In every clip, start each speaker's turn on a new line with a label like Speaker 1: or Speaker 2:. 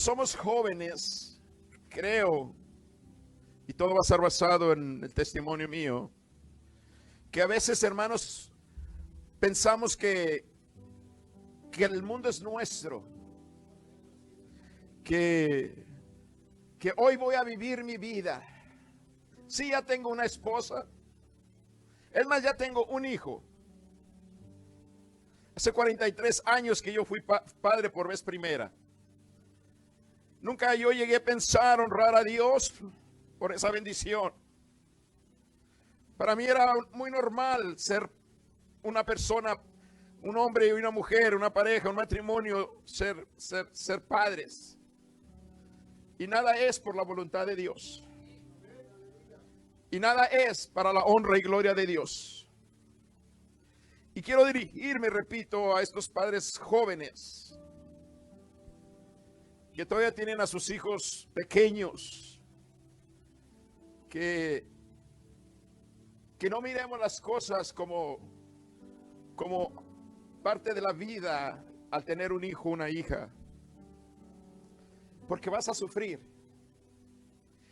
Speaker 1: Somos jóvenes, creo, y todo va a ser basado en el testimonio mío, que a veces, hermanos, pensamos que el mundo es nuestro, que, que hoy voy a vivir mi vida. Sí, ya tengo una esposa, es más, ya tengo un hijo. Hace 43 años que yo fui padre por vez primera. Nunca yo llegué a pensar honrar a Dios por esa bendición. Para mí era muy normal ser una persona, un hombre y una mujer, una pareja, un matrimonio, ser padres. Y nada es por la voluntad de Dios. Y nada es para la honra y gloria de Dios. Y quiero dirigirme, repito, a estos padres jóvenes que todavía tienen a sus hijos pequeños, que no miremos las cosas como parte de la vida al tener un hijo o una hija, porque vas a sufrir.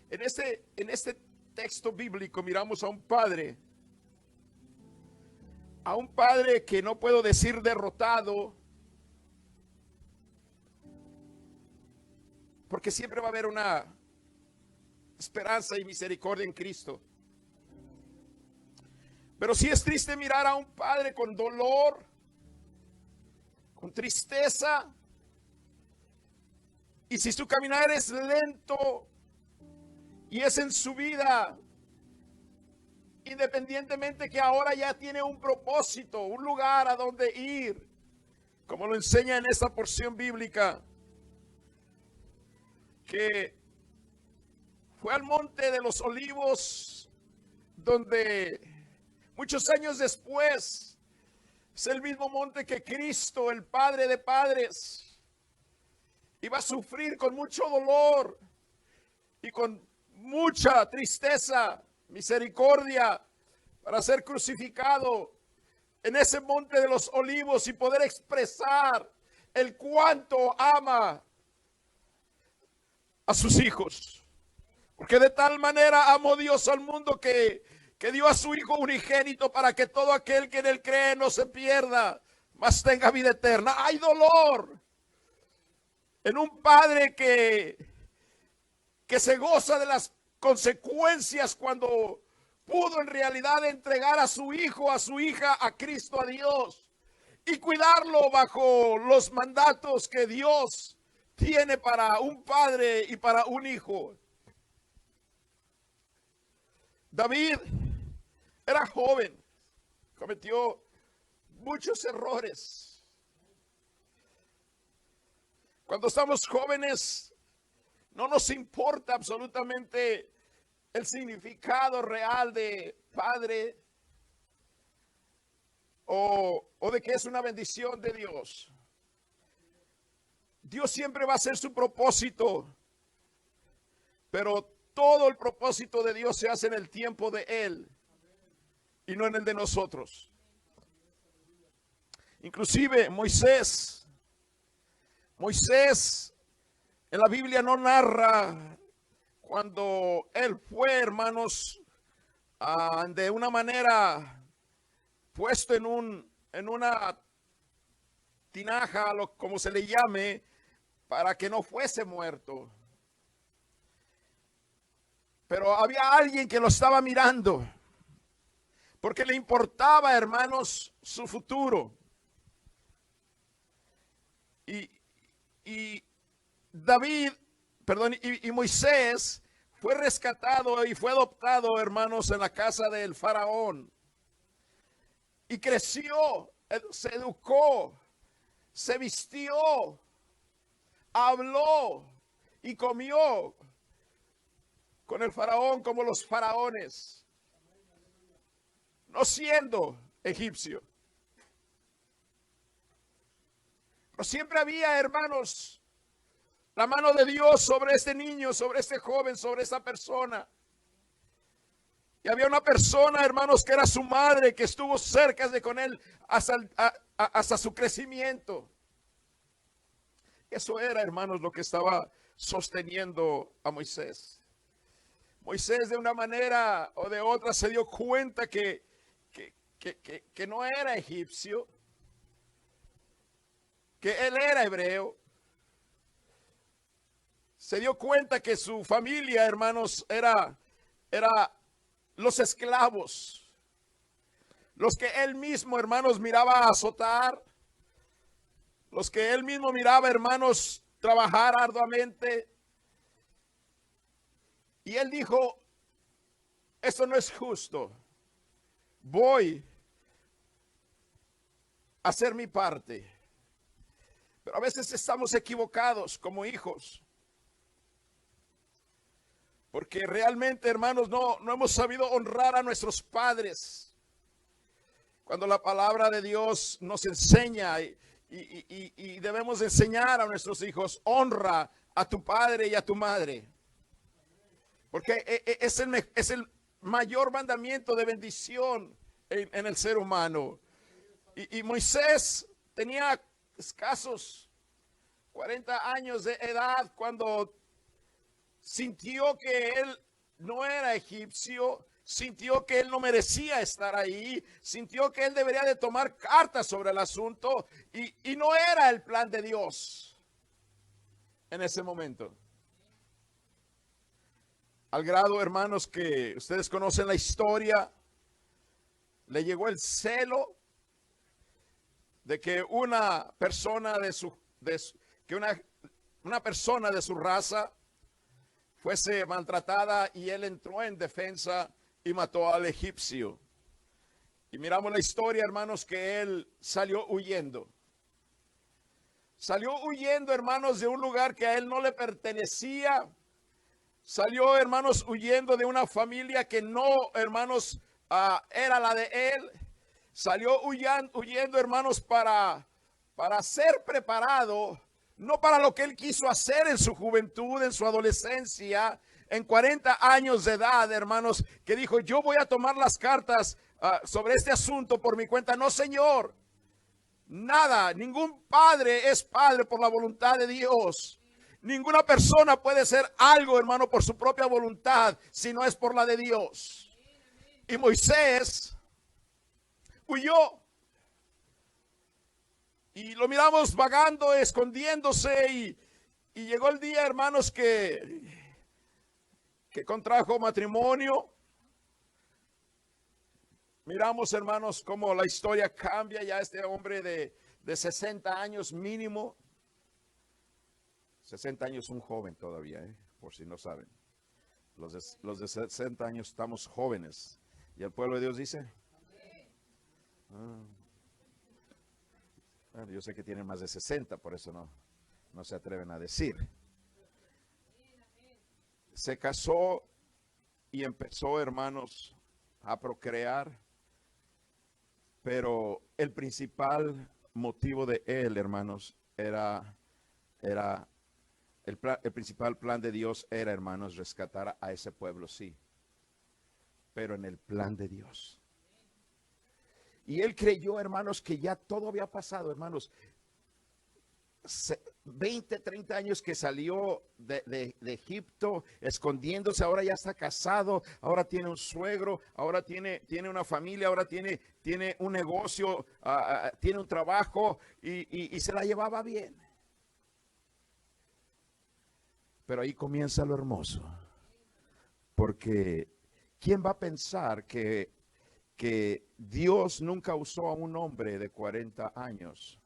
Speaker 1: En este texto bíblico miramos a un padre que no puedo decir derrotado, porque siempre va a haber una esperanza y misericordia en Cristo. Pero sí es triste mirar a un padre con dolor, con tristeza, y si su caminar es lento y es en su vida, independientemente que ahora ya tiene un propósito, un lugar a donde ir, como lo enseña en esta porción bíblica, que fue al monte de los olivos, donde muchos años después es el mismo monte que Cristo, el Padre de padres, iba a sufrir con mucho dolor y con mucha tristeza, misericordia, para ser crucificado en ese monte de los olivos y poder expresar el cuánto ama a sus hijos. Porque de tal manera amó Dios al mundo que dio a su Hijo unigénito para que todo aquel que en él cree no se pierda, mas tenga vida eterna. Hay dolor en un padre que se goza de las consecuencias cuando pudo en realidad entregar a su hijo, a su hija, a Cristo, a Dios, y cuidarlo bajo los mandatos que Dios tiene para un padre y para un hijo. David era joven, cometió muchos errores. Cuando estamos jóvenes, no nos importa absolutamente el significado real de padre o de que es una bendición de Dios. Dios siempre va a hacer su propósito, pero todo el propósito de Dios se hace en el tiempo de Él y no en el de nosotros. Inclusive Moisés en la Biblia no narra cuando él fue, hermanos, de una manera puesto en una tinaja, como se le llame, para que no fuese muerto. Pero había alguien que lo estaba mirando, porque le importaba, hermanos, su futuro. Y David, perdón, y Moisés fue rescatado y fue adoptado, hermanos, en la casa del faraón. Y creció, se educó, se vistió, habló y comió con el faraón como los faraones, no siendo egipcio. Pero siempre había, hermanos, la mano de Dios sobre este niño, sobre este joven, sobre esta persona. Y había una persona, hermanos, que era su madre, que estuvo cerca de con él hasta su crecimiento. Eso era, hermanos, lo que estaba sosteniendo a Moisés. Moisés de una manera o de otra se dio cuenta que no era egipcio, que él era hebreo. Se dio cuenta que su familia, hermanos, era los esclavos, los que él mismo, hermanos, miraba azotar, los que él mismo miraba, hermanos, trabajar arduamente. Y él dijo, esto no es justo, voy a hacer mi parte. Pero a veces estamos equivocados como hijos, porque realmente, hermanos, no hemos sabido honrar a nuestros padres. Cuando la palabra de Dios nos enseña y debemos enseñar a nuestros hijos, honra a tu padre y a tu madre. Porque es el mayor mandamiento de bendición en el ser humano. Y Moisés tenía escasos 40 años de edad cuando sintió que él no era egipcio, sintió que él no merecía estar ahí, sintió que él debería de tomar cartas sobre el asunto y no era el plan de Dios en ese momento. Al grado, hermanos, que ustedes conocen la historia, le llegó el celo de que una persona una persona de su raza fuese maltratada y él entró en defensa y mató al egipcio. Y miramos la historia, hermanos, que él salió huyendo. Salió huyendo, hermanos, de un lugar que a él no le pertenecía. Salió, hermanos, huyendo de una familia que no, hermanos, era la de él. Salió huyendo, hermanos, para ser preparado, no para lo que él quiso hacer en su juventud, en su adolescencia, en 40 años de edad, hermanos, que dijo, yo voy a tomar las cartas sobre este asunto por mi cuenta. No, Señor, nada, ningún padre es padre por la voluntad de Dios. Ninguna persona puede ser algo, hermano, por su propia voluntad, si no es por la de Dios. Y Moisés huyó. Y lo miramos vagando, escondiéndose. Y llegó el día, hermanos, que contrajo matrimonio. Miramos, hermanos, cómo la historia cambia. Ya este hombre de 60 años mínimo. 60 años un joven todavía, por si no saben. Los de 60 años estamos jóvenes. Y el pueblo de Dios dice. Bueno, yo sé que tienen más de 60, por eso no se atreven a decir. Se casó y empezó, hermanos, a procrear. Pero el principal motivo de él, hermanos, era el principal plan de Dios era, hermanos, rescatar a ese pueblo, sí, pero en el plan de Dios. Y él creyó, hermanos, que ya todo había pasado, hermanos. 20, 30 años que salió de Egipto escondiéndose, ahora ya está casado, ahora tiene un suegro, ahora tiene una familia, ahora tiene un negocio, tiene un trabajo y se la llevaba bien. Pero ahí comienza lo hermoso, porque ¿quién va a pensar que Dios nunca usó a un hombre de 40 años?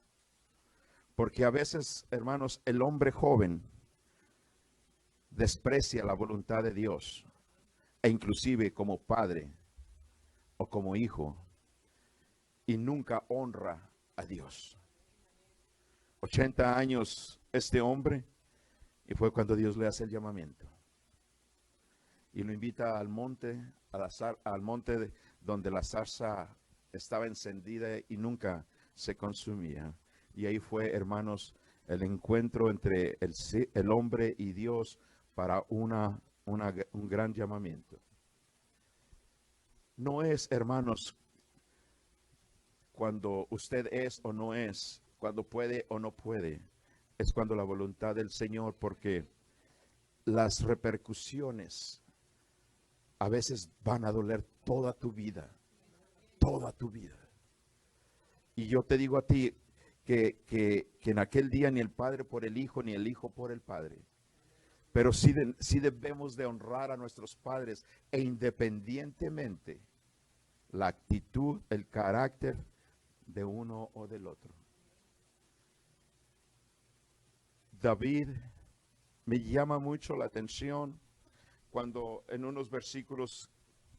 Speaker 1: Porque a veces, hermanos, el hombre joven desprecia la voluntad de Dios, e inclusive como padre o como hijo, y nunca honra a Dios. 80 años este hombre, y fue cuando Dios le hace el llamamiento. Y lo invita al monte, al monte donde la zarza estaba encendida y nunca se consumía. Y ahí fue, hermanos, el encuentro entre el hombre y Dios para un gran llamamiento. No es, hermanos, cuando usted es o no es, cuando puede o no puede. es cuando la voluntad del Señor, porque las repercusiones a veces van a doler toda tu vida, toda tu vida. Y yo te digo a ti que en aquel día ni el Padre por el Hijo, ni el Hijo por el Padre. Pero sí debemos de honrar a nuestros padres, e independientemente la actitud, el carácter de uno o del otro. David me llama mucho la atención cuando en unos versículos,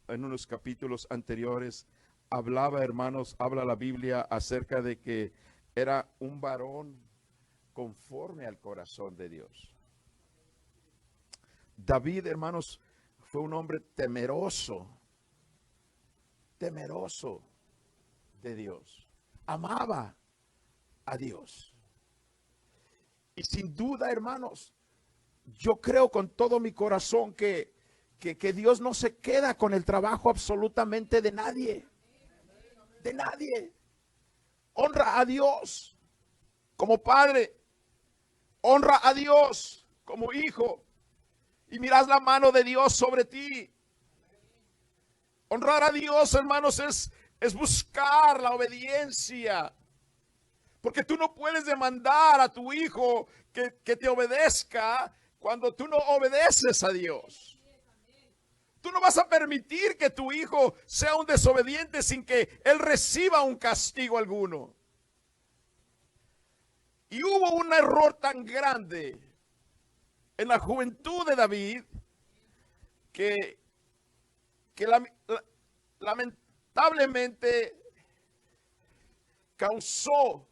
Speaker 1: en unos capítulos anteriores, hablaba, hermanos, habla la Biblia acerca de que era un varón conforme al corazón de Dios. David, hermanos, fue un hombre temeroso de Dios. Amaba a Dios. Y sin duda, hermanos, yo creo con todo mi corazón que Dios no se queda con el trabajo absolutamente de nadie. De nadie. Honra a Dios como padre. Honra a Dios como hijo. Y mirás la mano de Dios sobre ti. Honrar a Dios, hermanos, es buscar la obediencia. Porque tú no puedes demandar a tu hijo que te obedezca cuando tú no obedeces a Dios. Tú no vas a permitir que tu hijo sea un desobediente sin que él reciba un castigo alguno. Y hubo un error tan grande en la juventud de David que lamentablemente causó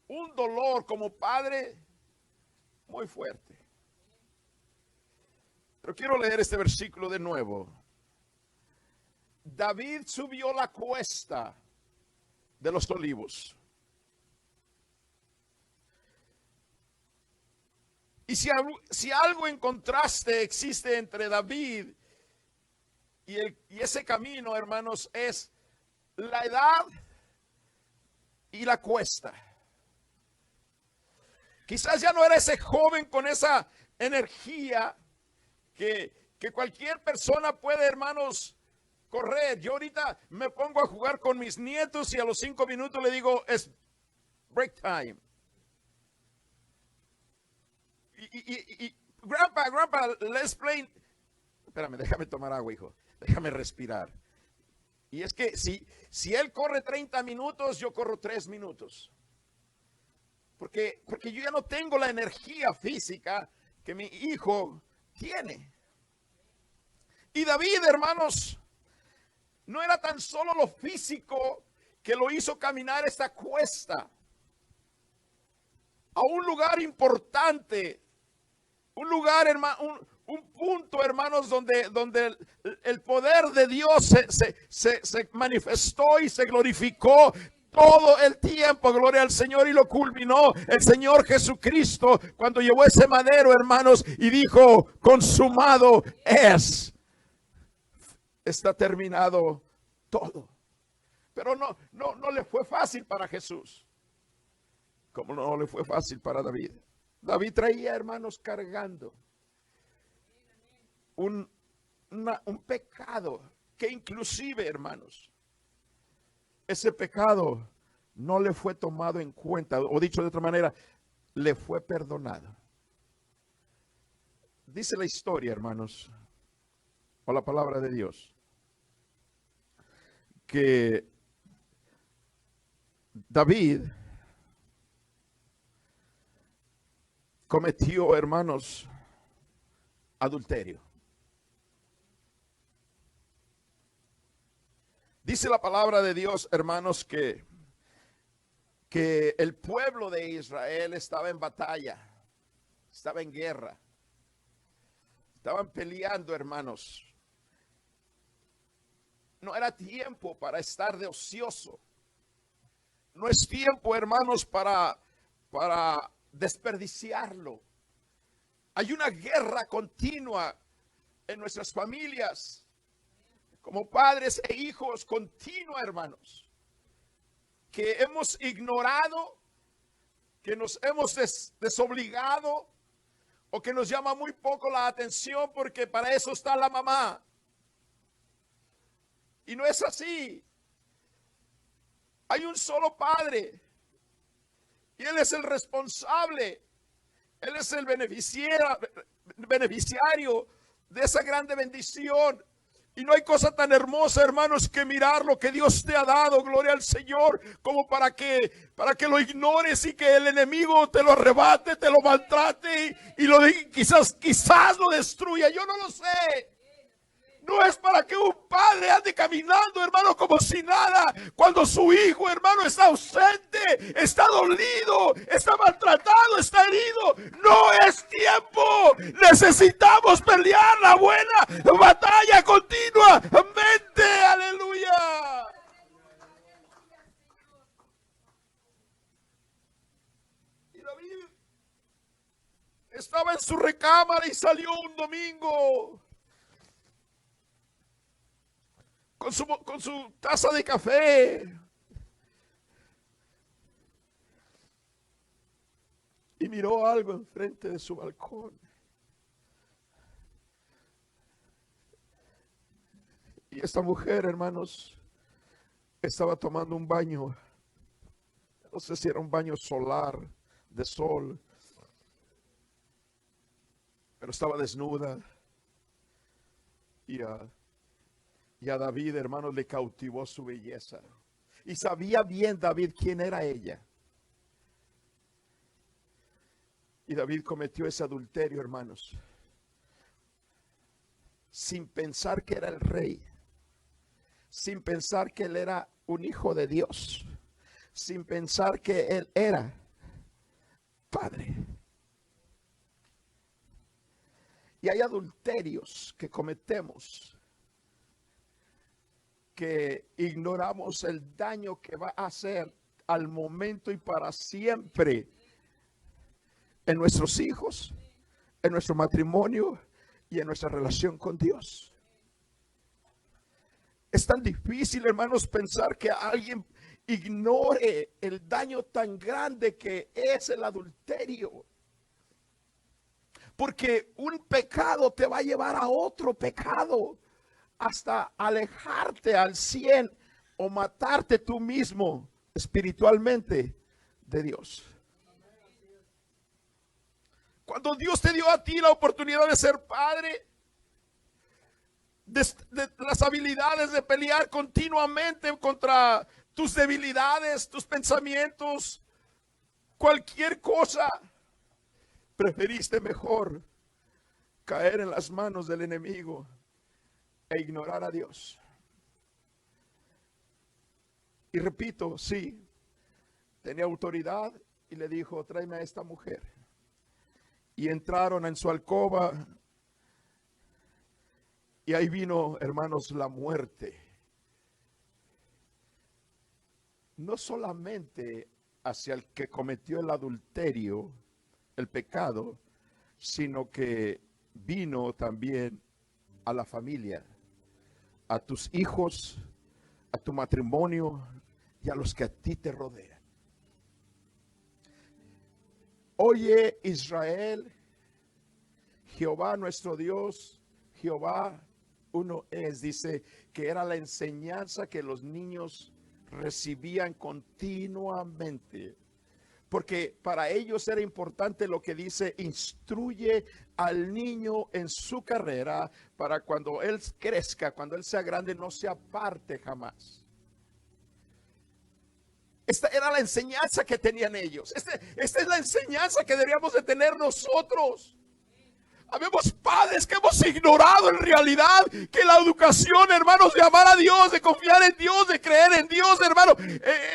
Speaker 1: un dolor como padre muy fuerte. Pero quiero leer este versículo de nuevo. David subió la cuesta de los olivos. Y si algo en contraste existe entre David y ese camino, hermanos, es la edad y la cuesta. Quizás ya no era ese joven con esa energía que cualquier persona puede, hermanos, correr. Yo ahorita me pongo a jugar con mis nietos y a los 5 minutos le digo, es break time. Y grandpa, let's play. Espérame, déjame tomar agua, hijo. Déjame respirar. Y es que si él corre 30 minutos, yo corro 3 minutos. Porque yo ya no tengo la energía física que mi hijo tiene. Y David, hermanos, no era tan solo lo físico que lo hizo caminar esta cuesta a un lugar importante, un lugar, hermano, un punto, hermanos, donde el poder de Dios se manifestó y se glorificó todo el tiempo. Gloria al Señor. Y lo culminó el Señor Jesucristo cuando llevó ese madero, hermanos, y dijo, consumado es. Está terminado todo. Pero no le fue fácil para Jesús, como no le fue fácil para David. David traía, hermanos, cargando un pecado que inclusive, hermanos, ese pecado no le fue tomado en cuenta, o dicho de otra manera, le fue perdonado. Dice la historia, hermanos, o la palabra de Dios, que David cometió, hermanos, adulterio. Dice la palabra de Dios, hermanos, que el pueblo de Israel estaba en batalla, estaba en guerra, estaban peleando, hermanos. No era tiempo para estar de ocioso. No es tiempo, hermanos, para desperdiciarlo. Hay una guerra continua en nuestras familias, como padres e hijos, continua, hermanos, que hemos ignorado, que nos hemos desobligado o que nos llama muy poco la atención porque para eso está la mamá. Y no es así. Hay un solo Padre y Él es el responsable. Él es el beneficiario de esa grande bendición. Y no hay cosa tan hermosa, hermanos, que mirar lo que Dios te ha dado, gloria al Señor, como para que lo ignores y que el enemigo te lo arrebate, te lo maltrate y quizás lo destruya. Yo no lo sé. No es para que un padre ande caminando, hermano, como si nada, cuando su hijo, hermano, está ausente, está dolido, está maltratado, está herido. No es tiempo. Necesitamos pelear la buena batalla continuamente. Aleluya. Y David estaba en su recámara y salió un domingo con su taza de café. Y miró algo enfrente de su balcón. Y esta mujer, hermanos, estaba tomando un baño. No sé si era un baño solar, de sol. Pero estaba desnuda. Y a David, hermanos, le cautivó su belleza. Y sabía bien David quién era ella. Y David cometió ese adulterio, hermanos, sin pensar que era el rey, sin pensar que él era un hijo de Dios, sin pensar que él era padre. Y hay adulterios que cometemos, que ignoramos el daño que va a hacer al momento y para siempre en nuestros hijos, en nuestro matrimonio y en nuestra relación con Dios. Es tan difícil, hermanos, pensar que alguien ignore el daño tan grande que es el adulterio. Porque un pecado te va a llevar a otro pecado, hasta alejarte al 100 o matarte tú mismo espiritualmente de Dios. Cuando Dios te dio a ti la oportunidad de ser padre, de las habilidades de pelear continuamente contra tus debilidades, tus pensamientos, cualquier cosa, preferiste mejor caer en las manos del enemigo e ignorar a Dios. Y repito, sí, tenía autoridad y le dijo, tráeme a esta mujer. Y entraron en su alcoba y ahí vino, hermanos, la muerte. No solamente hacia el que cometió el adulterio, el pecado, sino que vino también a la familia, a tus hijos, a tu matrimonio y a los que a ti te rodean. Oye, Israel, Jehová nuestro Dios, Jehová uno es. Dice que era la enseñanza que los niños recibían continuamente, porque para ellos era importante lo que dice, instruye al niño en su carrera para cuando él crezca, cuando él sea grande, no se aparte jamás. Esta era la enseñanza que tenían ellos. Esta es la enseñanza que deberíamos de tener nosotros. Habemos padres que hemos ignorado en realidad que la educación, hermanos, de amar a Dios, de confiar en Dios, de creer en Dios, hermano,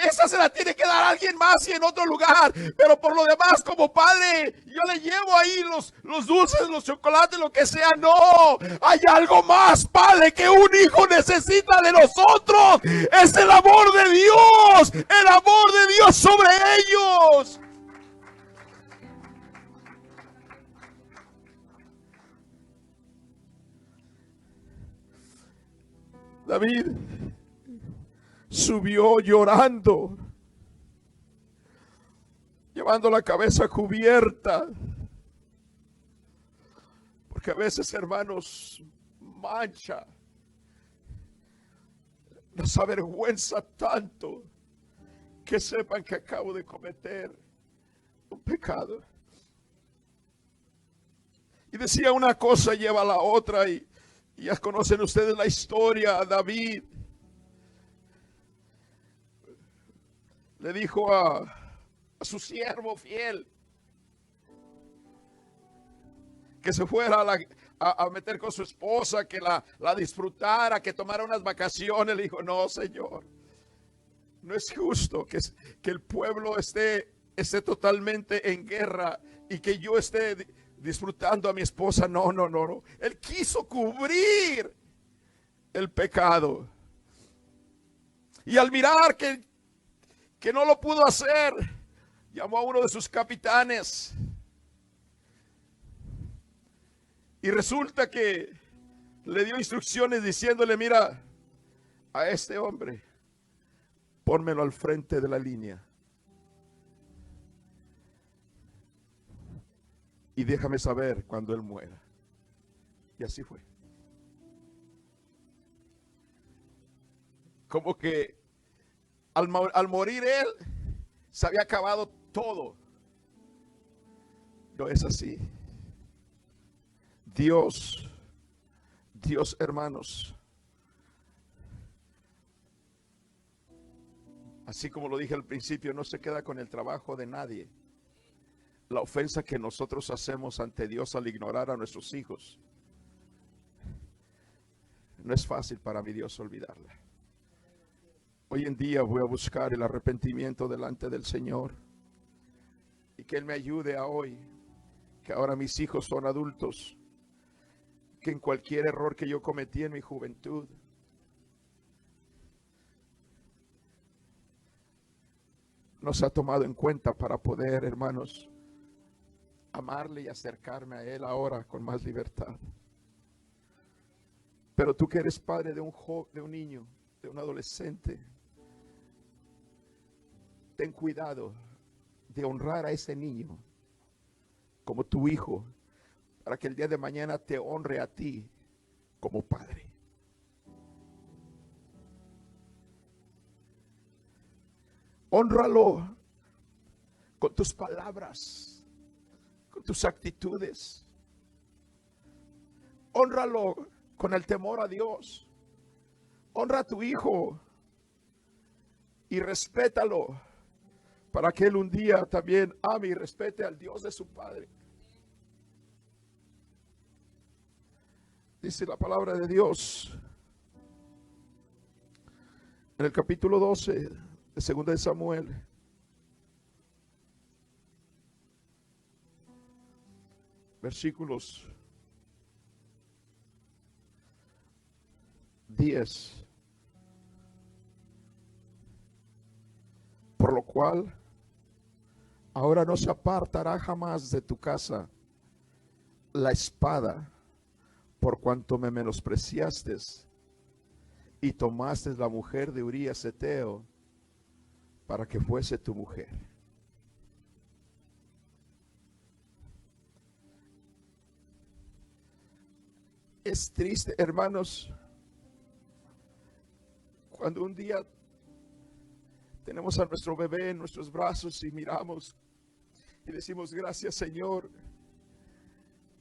Speaker 1: esa se la tiene que dar a alguien más y en otro lugar. Pero por lo demás, como padre, yo le llevo ahí los dulces, los chocolates, lo que sea. No, hay algo más, padre, que un hijo necesita de nosotros. Es el amor de Dios, el amor de Dios sobre ellos. David subió llorando. llevando la cabeza cubierta. Porque a veces, hermanos, mancha, nos avergüenza tanto que sepan que acabo de cometer un pecado. Y decía una cosa lleva a la otra, y ya conocen ustedes la historia. David le dijo a su siervo fiel que se fuera a meter con su esposa, que la disfrutara, que tomara unas vacaciones. Le dijo: no, Señor, no es justo que el pueblo esté totalmente en guerra y que yo esté disfrutando a mi esposa. No. Él quiso cubrir el pecado. Y al mirar que no lo pudo hacer, llamó a uno de sus capitanes. Y resulta que le dio instrucciones diciéndole: mira, a este hombre, pónmelo al frente de la línea y déjame saber cuando él muera. Y así fue. Como que al morir él, se había acabado todo. No es así. Dios, hermanos, así como lo dije al principio, no se queda con el trabajo de nadie. La ofensa que nosotros hacemos ante Dios al ignorar a nuestros hijos, no es fácil para mi Dios olvidarla. Hoy en día voy a buscar el arrepentimiento delante del Señor, y que Él me ayude a hoy, que ahora mis hijos son adultos, que en cualquier error que yo cometí en mi juventud, no se ha tomado en cuenta para poder, hermanos, amarle y acercarme a Él ahora con más libertad. Pero tú que eres padre de un joven, de un niño, de un adolescente, ten cuidado de honrar a ese niño como tu hijo, para que el día de mañana te honre a ti como padre. Hónralo con tus palabras, con tus actitudes. Hónralo con el temor a Dios. Honra a tu hijo y respétalo, para que él un día también ame y respete al Dios de su padre. Dice la palabra de Dios en el capítulo 12 de 2 de Samuel, versículos 10. Por lo cual, ahora no se apartará jamás de tu casa la espada, por cuanto me menospreciaste y tomaste la mujer de Urías Eteo para que fuese tu mujer. Es triste, hermanos, cuando un día tenemos a nuestro bebé en nuestros brazos y miramos y decimos: gracias, Señor,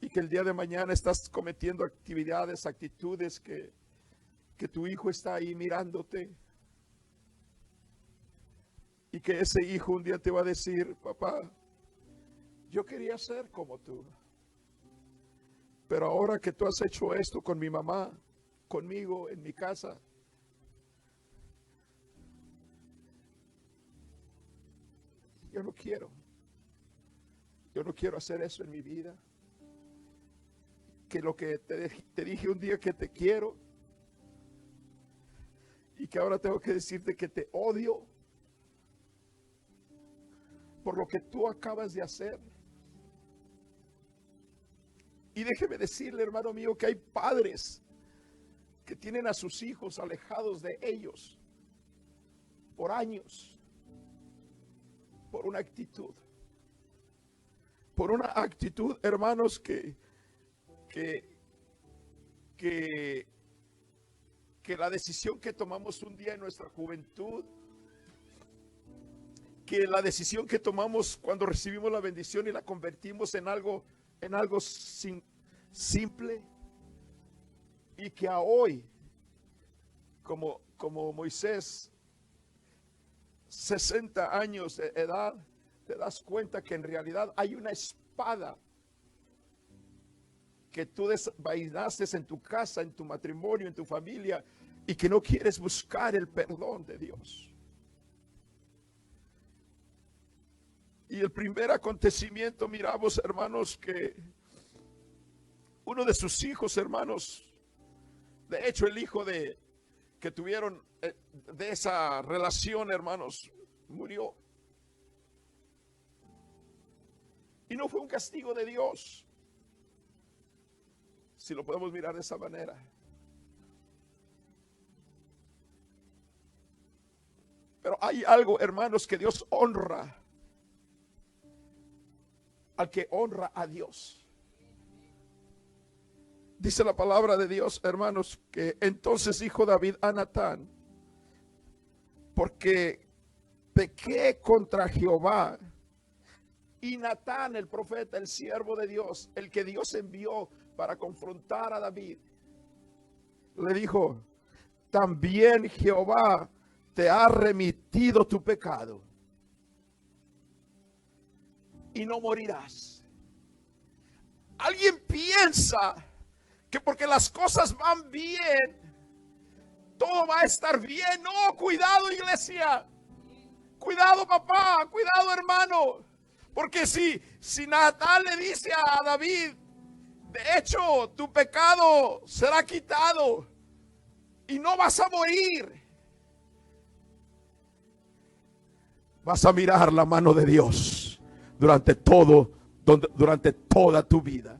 Speaker 1: y que el día de mañana estás cometiendo actitudes que tu hijo está ahí mirándote, y que ese hijo un día te va a decir: papá, yo quería ser como tú, pero ahora que tú has hecho esto con mi mamá, conmigo, en mi casa, yo no quiero hacer eso en mi vida. Que lo que te dije un día que te quiero, y que ahora tengo que decirte que te odio por lo que tú acabas de hacer. Y déjeme decirle, hermano mío, que hay padres que tienen a sus hijos alejados de ellos por años, por una actitud. por una actitud, hermanos, que la decisión que tomamos un día en nuestra juventud, que la decisión que tomamos cuando recibimos la bendición y la convertimos en algo simple, y que a hoy, como Moisés, 60 años de edad, te das cuenta que en realidad hay una espada que tú desenvainaste en tu casa, en tu matrimonio, en tu familia, y que no quieres buscar el perdón de Dios. Y el primer acontecimiento, miramos, hermanos, que uno de sus hijos, hermanos, de hecho el hijo que tuvieron de esa relación, hermanos, murió. Y no fue un castigo de Dios, si lo podemos mirar de esa manera. Pero hay algo, hermanos, que Dios honra al que honra a Dios. Dice la palabra de Dios, hermanos, que entonces dijo David a Natán: porque pequé contra Jehová. Y Natán, el profeta, el siervo de Dios, el que Dios envió para confrontar a David, le dijo: también Jehová te ha remitido tu pecado y no morirás. Alguien piensa que porque las cosas van bien, todo va a estar bien. No, cuidado, iglesia. Cuidado, papá. Cuidado, hermano. Porque si Natán le dice a David: de hecho, tu pecado será quitado y no vas a morir, vas a mirar la mano de Dios durante toda tu vida.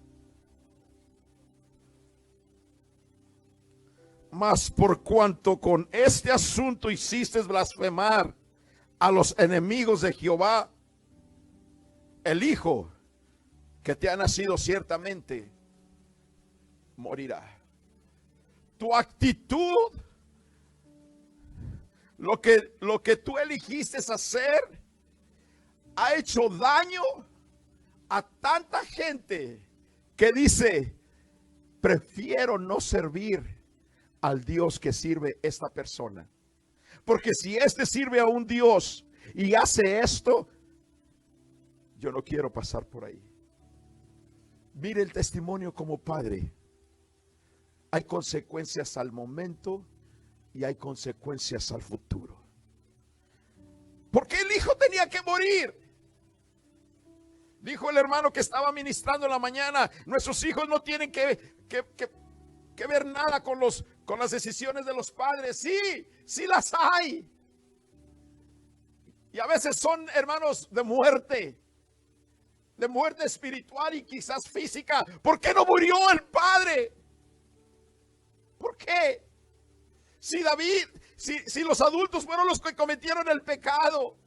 Speaker 1: Mas por cuanto con este asunto hiciste blasfemar a los enemigos de Jehová, el hijo que te ha nacido ciertamente morirá. Tu actitud, lo que tú elegiste hacer, ha hecho daño a tanta gente que dice: prefiero no servir al Dios que sirve esta persona, porque si este sirve a un Dios y hace esto, yo no quiero pasar por ahí. Mire el testimonio como padre. Hay consecuencias al momento y hay consecuencias al futuro. ¿Por qué el hijo tenía que morir? Dijo el hermano que estaba ministrando en la mañana: nuestros hijos no tienen que ver nada con las decisiones de los padres. Sí las hay. Y a veces son, hermanos, de muerte espiritual y quizás física. ¿Por qué no murió el padre? ¿Por qué? Si los adultos fueron los que cometieron el pecado,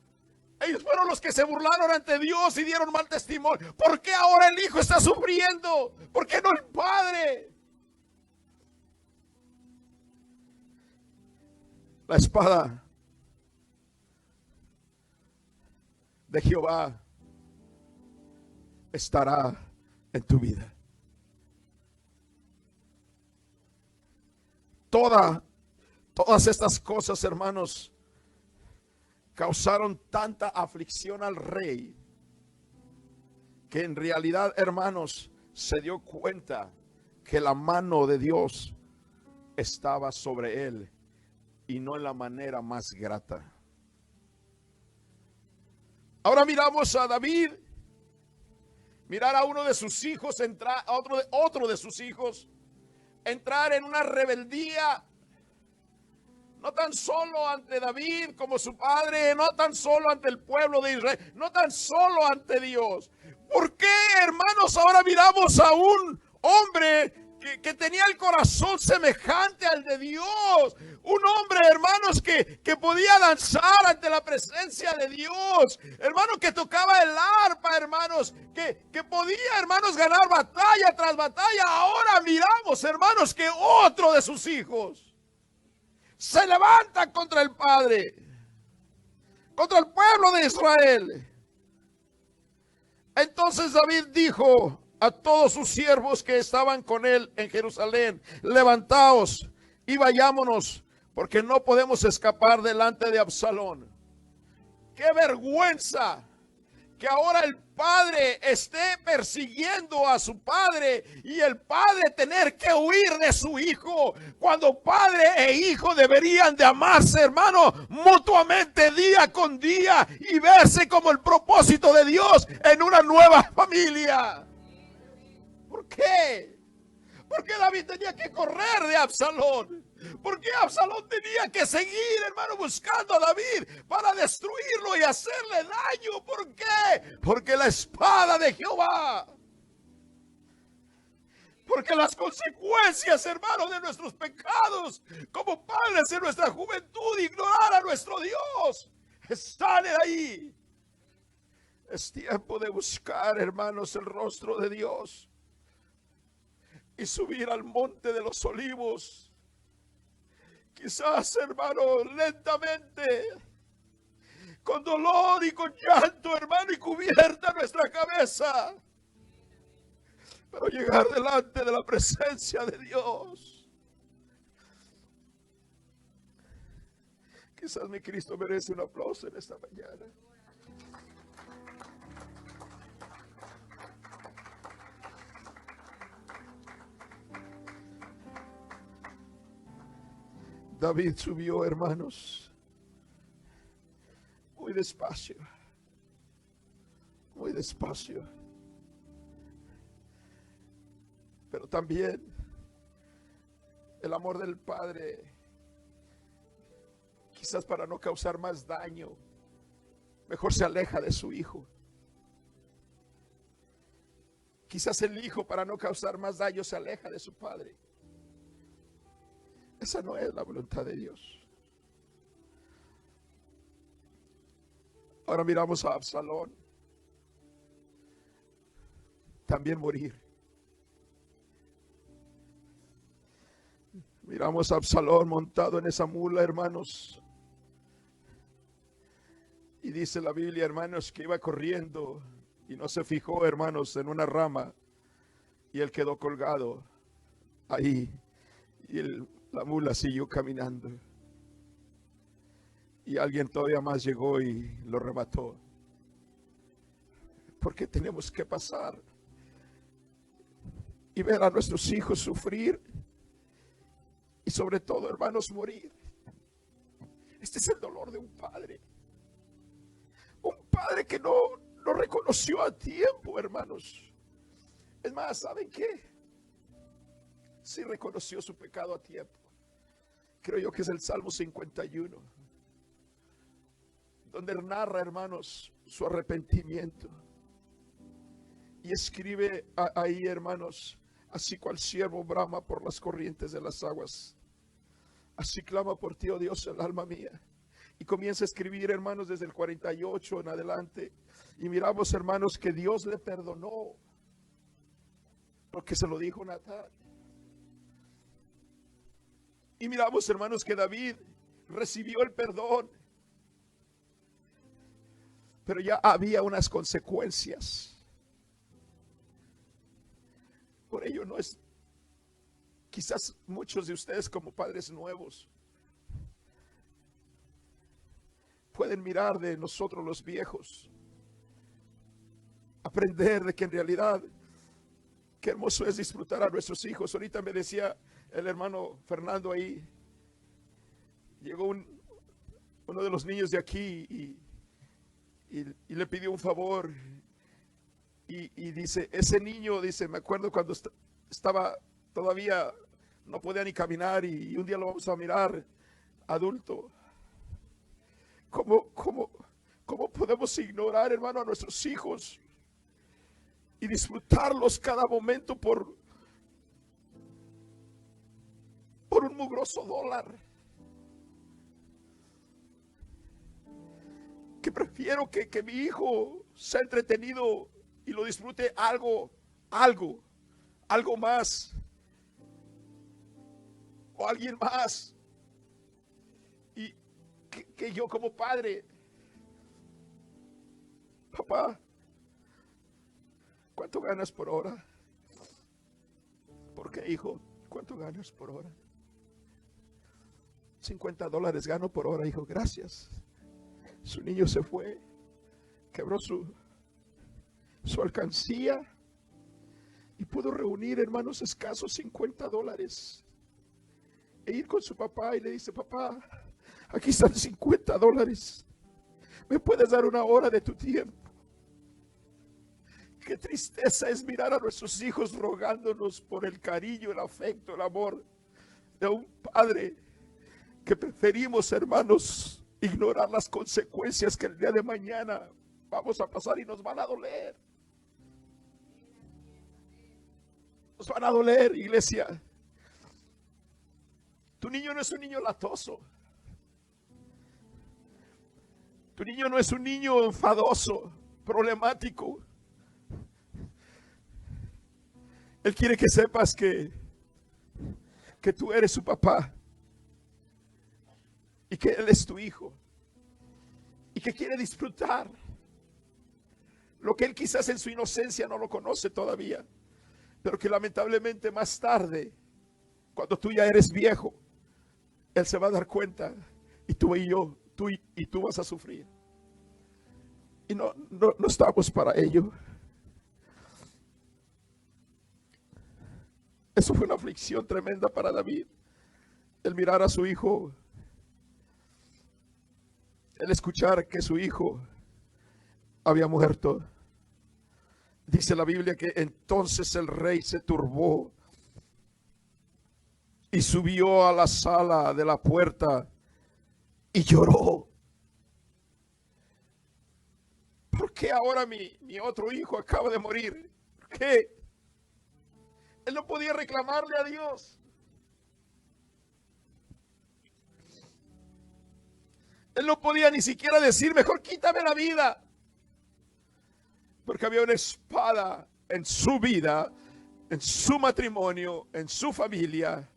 Speaker 1: ellos fueron los que se burlaron ante Dios y dieron mal testimonio, ¿por qué ahora el hijo está sufriendo? ¿Por qué no el padre? La espada de Jehová estará en tu vida. Todas estas cosas, hermanos, causaron tanta aflicción al rey, que en realidad, hermanos, se dio cuenta que la mano de Dios estaba sobre él, y no en la manera más grata. Ahora miramos a David, mirar a uno de sus hijos entrar, a otro de sus hijos entrar en una rebeldía, no tan solo ante David como su padre, no tan solo ante el pueblo de Israel, no tan solo ante Dios. ¿Por qué, hermanos, ahora miramos a un hombre que tenía el corazón semejante al de Dios. Un hombre, hermanos, que podía danzar ante la presencia de Dios. Hermano, que tocaba el arpa, hermanos, que podía, hermanos, ganar batalla tras batalla. Ahora miramos, hermanos, que otro de sus hijos se levanta contra el Padre, contra el pueblo de Israel. Entonces David dijo a todos sus siervos que estaban con él en Jerusalén: levantaos y vayámonos, porque no podemos escapar delante de Absalón. ¡Qué vergüenza! Que ahora el padre esté persiguiendo a su padre y el padre tener que huir de su hijo, cuando padre e hijo deberían de amarse, hermano, mutuamente día con día y verse como el propósito de Dios en una nueva familia. ¿Por qué? ¿Por qué David tenía que correr de Absalón? ¿Por qué Absalón tenía que seguir, hermano, buscando a David para destruirlo y hacerle daño? ¿Por qué? Porque la espada de Jehová. Porque las consecuencias, hermano, de nuestros pecados como padres en nuestra juventud, ignorar a nuestro Dios, están ahí. Es tiempo de buscar, hermanos, el rostro de Dios y subir al monte de los olivos. Quizás, hermano, lentamente, con dolor y con llanto, hermano, y cubierta nuestra cabeza, pero llegar delante de la presencia de Dios. Quizás mi Cristo merece un aplauso en esta mañana. David subió, hermanos, muy despacio, muy despacio. Pero también el amor del Padre, quizás para no causar más daño, mejor se aleja de su hijo. Quizás el hijo, para no causar más daño, se aleja de su padre. Esa no es la voluntad de Dios. Ahora miramos a Absalón también morir. Miramos a Absalón montado en esa mula, hermanos. Y dice la Biblia, hermanos, que iba corriendo y no se fijó, hermanos, en una rama, y él quedó colgado ahí. Y la mula siguió caminando. Y alguien todavía más llegó y lo remató. Porque tenemos que pasar y ver a nuestros hijos sufrir y sobre todo, hermanos, morir. Este es el dolor de un padre. Un padre que no reconoció a tiempo, hermanos. Es más, ¿saben qué? Sí reconoció su pecado a tiempo. Creo yo que es el Salmo 51, donde narra, hermanos, su arrepentimiento. Y escribe ahí, hermanos: así cual siervo brama por las corrientes de las aguas, así clama por ti, oh Dios, el alma mía. Y comienza a escribir, hermanos, desde el 48 en adelante. Y miramos, hermanos, que Dios le perdonó, porque se lo dijo Natán. Y miramos, hermanos, que David recibió el perdón, pero ya había unas consecuencias. Por ello no es, quizás muchos de ustedes como padres nuevos pueden mirar de nosotros los viejos, aprender de que en realidad qué hermoso es disfrutar a nuestros hijos. Ahorita me decía el hermano Fernando ahí, llegó uno de los niños de aquí y le pidió un favor. Y dice, ese niño, dice, me acuerdo cuando estaba todavía, no podía ni caminar, y un día lo vamos a mirar adulto. ¿Cómo podemos ignorar, hermano, a nuestros hijos y disfrutarlos cada momento por un mugroso dólar. Que prefiero que mi hijo sea entretenido y lo disfrute algo más, o alguien más, y que yo como padre. Papá, ¿cuánto ganas por hora? ¿Por qué, hijo? ¿Cuánto ganas por hora? $50 gano por hora, hijo. Gracias. Su niño se fue, quebró su alcancía y pudo reunir, hermanos, escasos $50 e ir con su papá y le dice: papá, aquí están $50, ¿me puedes dar una hora de tu tiempo? Qué tristeza es mirar a nuestros hijos rogándonos por el cariño, el afecto, el amor de un padre, que preferimos, hermanos, ignorar las consecuencias que el día de mañana vamos a pasar y nos van a doler. Nos van a doler, iglesia. Tu niño no es un niño latoso. Tu niño no es un niño enfadoso, problemático. Él quiere que sepas que tú eres su papá y que Él es tu hijo y que quiere disfrutar lo que Él quizás en su inocencia no lo conoce todavía, pero que lamentablemente más tarde, cuando tú ya eres viejo, Él se va a dar cuenta y tú vas a sufrir. Y no estamos para ello. Eso fue una aflicción tremenda para David, el mirar a su hijo, el escuchar que su hijo había muerto. Dice la Biblia que entonces el rey se turbó y subió a la sala de la puerta y lloró. ¿Por qué ahora mi otro hijo acaba de morir? ¿Por qué? Él no podía reclamarle a Dios. Él no podía ni siquiera decir: mejor quítame la vida. Porque había una espada en su vida, en su matrimonio, en su familia,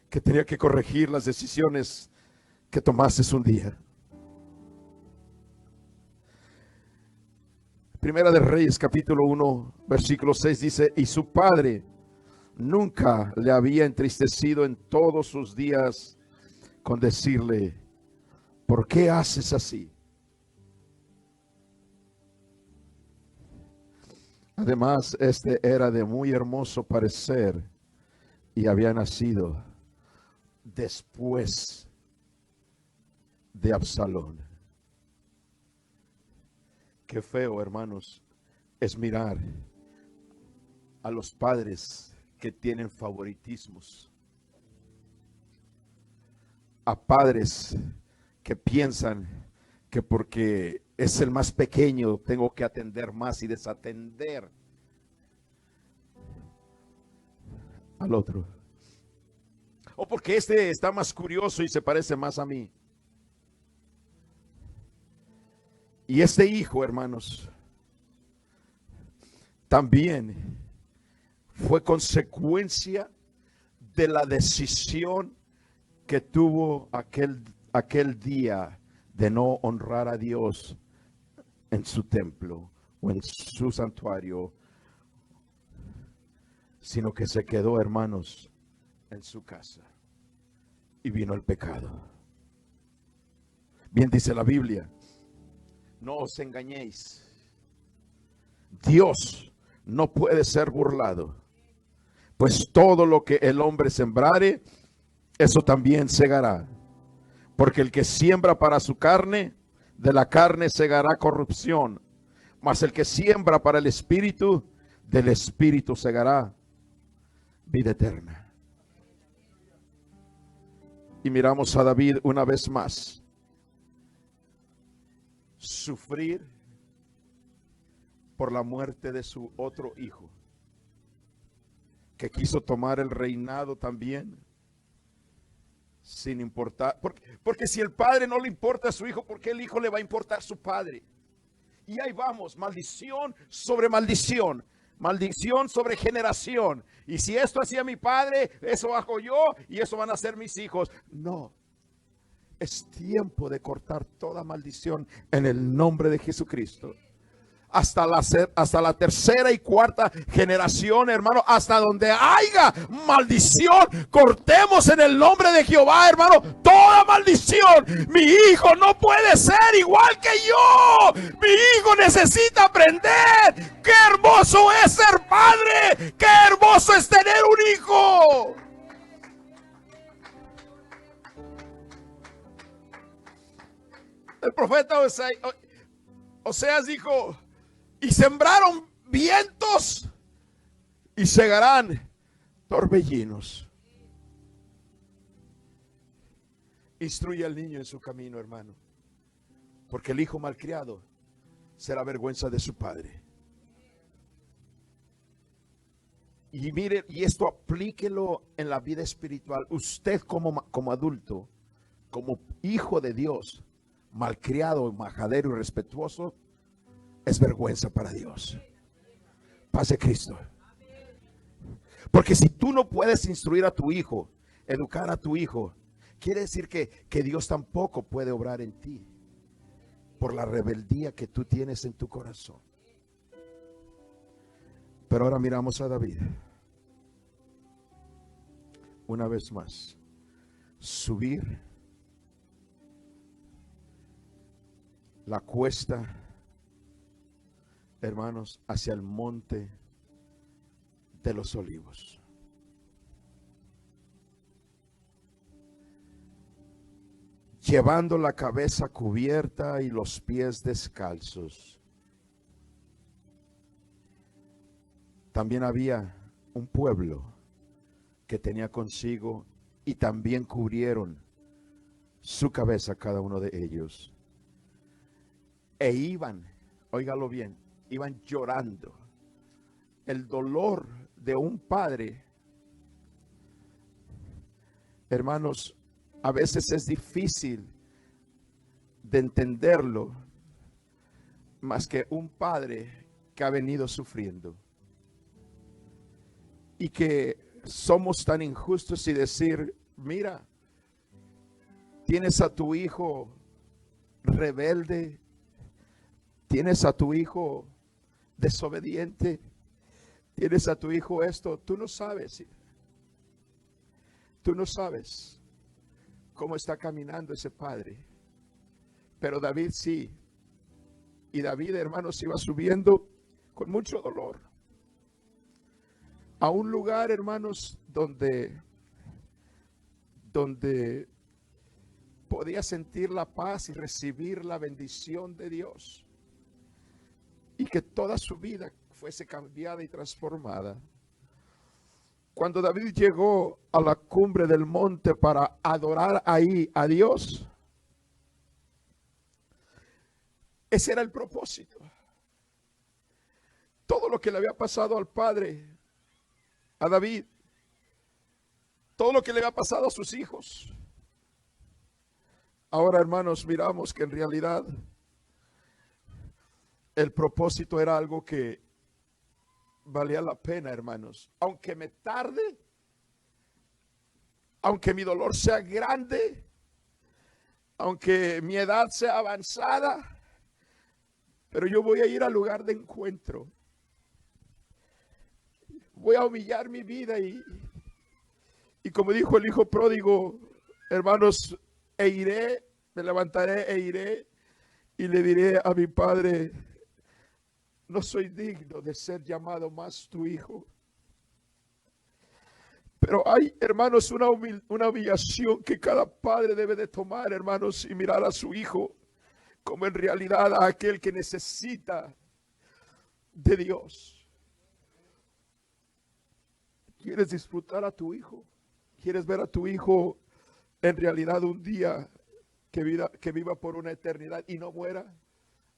Speaker 1: que tenía que corregir las decisiones que tomases un día. Primera de Reyes, capítulo 1, versículo 6 dice: y su padre nunca le había entristecido en todos sus días con decirle: ¿por qué haces así? Además, este era de muy hermoso parecer y había nacido después de Absalón. Qué feo, hermanos, es mirar a los padres que tienen favoritismos, a padres que piensan que porque es el más pequeño tengo que atender más y desatender al otro, o porque este está más curioso y se parece más a mí. Y este hijo, hermanos, también fue consecuencia de la decisión que tuvo aquel día de no honrar a Dios en su templo o en su santuario, sino que se quedó, hermanos, en su casa y vino el pecado. Bien dice la Biblia: no os engañéis, Dios no puede ser burlado, pues todo lo que el hombre sembrare, eso también segará. Porque el que siembra para su carne, de la carne segará corrupción, mas el que siembra para el espíritu, del espíritu segará vida eterna. Y miramos a David una vez más sufrir por la muerte de su otro hijo, que quiso tomar el reinado también sin importar. Porque si el padre no le importa a su hijo, ¿por qué el hijo le va a importar a su padre? Y ahí vamos, maldición sobre maldición. Maldición sobre generación. Y si esto hacía mi padre, eso hago yo y eso van a ser mis hijos. No. Es tiempo de cortar toda maldición en el nombre de Jesucristo. Hasta la tercera y cuarta generación, hermano, hasta donde haya maldición, cortemos en el nombre de Jehová, hermano, toda maldición. Mi hijo no puede ser igual que yo. Mi hijo necesita aprender. Qué hermoso es ser padre. Qué hermoso es tener un hijo. El profeta Oseas dijo: y sembraron vientos y segarán torbellinos. Instruye al niño en su camino, hermano, porque el hijo malcriado será vergüenza de su padre. Y mire, y esto aplíquelo en la vida espiritual. Usted como adulto, como hijo de Dios, malcriado, majadero y respetuoso, es vergüenza para Dios. Paz de Cristo. Porque si tú no puedes instruir a tu hijo, educar a tu hijo, quiere decir que Dios tampoco puede obrar en ti por la rebeldía que tú tienes en tu corazón. Pero ahora miramos a David. Una vez más, subir la cuesta, hermanos, hacia el monte de los olivos. Llevando la cabeza cubierta y los pies descalzos. También había un pueblo que tenía consigo y también cubrieron su cabeza cada uno de ellos. E iban, óigalo bien, iban llorando. El dolor de un padre, hermanos, a veces es difícil de entenderlo, más que un padre que ha venido sufriendo. Y que somos tan injustos y decir: mira, tienes a tu hijo rebelde, tienes a tu hijo desobediente, tienes a tu hijo esto. Tú no sabes cómo está caminando ese padre. Pero David sí. Y David, hermanos, iba subiendo con mucho dolor a un lugar, hermanos, donde podía sentir la paz y recibir la bendición de Dios, y que toda su vida fuese cambiada y transformada. Cuando David llegó a la cumbre del monte para adorar ahí a Dios, ese era el propósito. Todo lo que le había pasado al padre, a David, todo lo que le había pasado a sus hijos, ahora, hermanos, miramos que en realidad el propósito era algo que valía la pena, hermanos. Aunque me tarde, aunque mi dolor sea grande, aunque mi edad sea avanzada, pero yo voy a ir al lugar de encuentro. Voy a humillar mi vida y como dijo el hijo pródigo, hermanos, me levantaré e iré y le diré a mi padre: no soy digno de ser llamado más tu hijo. Pero hay, hermanos, una humillación que cada padre debe de tomar, hermanos, y mirar a su hijo como en realidad a aquel que necesita de Dios. ¿Quieres disfrutar a tu hijo? ¿Quieres ver a tu hijo en realidad un día que viva por una eternidad y no muera?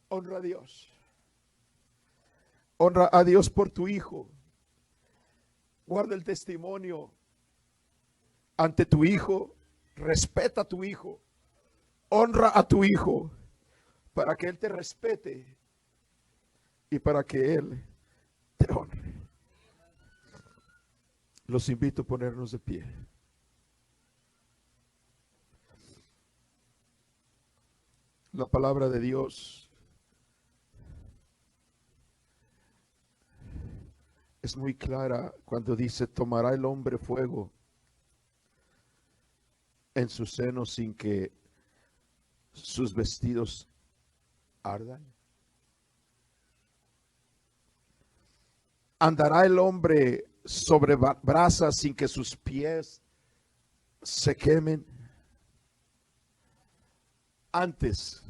Speaker 1: Honra a Dios. Honra a Dios por tu hijo. Guarda el testimonio ante tu hijo. Respeta a tu hijo. Honra a tu hijo para que él te respete y para que él te honre. Los invito a ponernos de pie. La palabra de Dios es muy clara cuando dice: tomará el hombre fuego en su seno sin que sus vestidos ardan. Andará el hombre sobre brasas sin que sus pies se quemen. Antes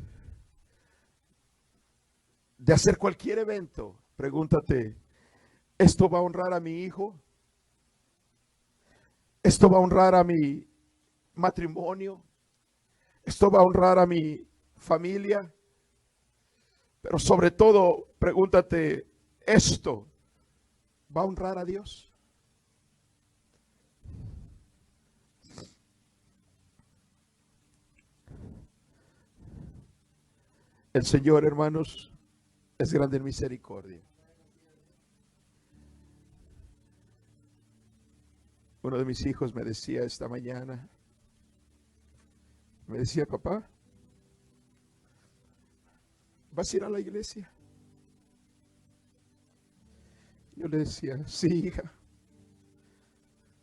Speaker 1: de hacer cualquier evento, pregúntate: ¿esto va a honrar a mi hijo? ¿Esto va a honrar a mi matrimonio? ¿Esto va a honrar a mi familia? Pero sobre todo, pregúntate: ¿esto va a honrar a Dios? El Señor, hermanos, es grande en misericordia. Uno de mis hijos me decía esta mañana, me decía: papá, ¿vas a ir a la iglesia? Yo le decía: sí, hija,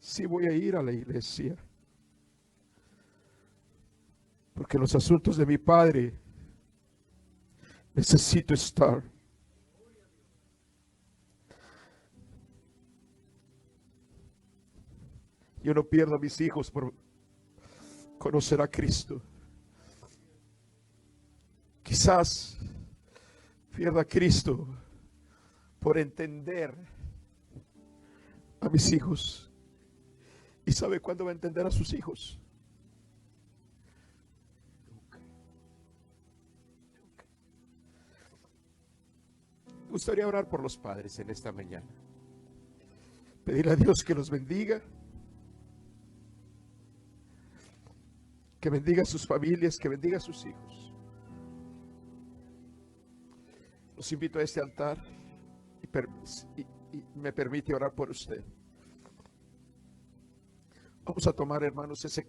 Speaker 1: sí voy a ir a la iglesia, porque los asuntos de mi padre necesito estar. Yo no pierdo a mis hijos por conocer a Cristo. Quizás pierda a Cristo por entender a mis hijos. ¿Y sabe cuándo va a entender a sus hijos? Nunca. Nunca. Me gustaría orar por los padres en esta mañana. Pedirle a Dios que los bendiga, que bendiga a sus familias, que bendiga a sus hijos. Los invito a este altar y me permite orar por usted. Vamos a tomar, hermanos, ese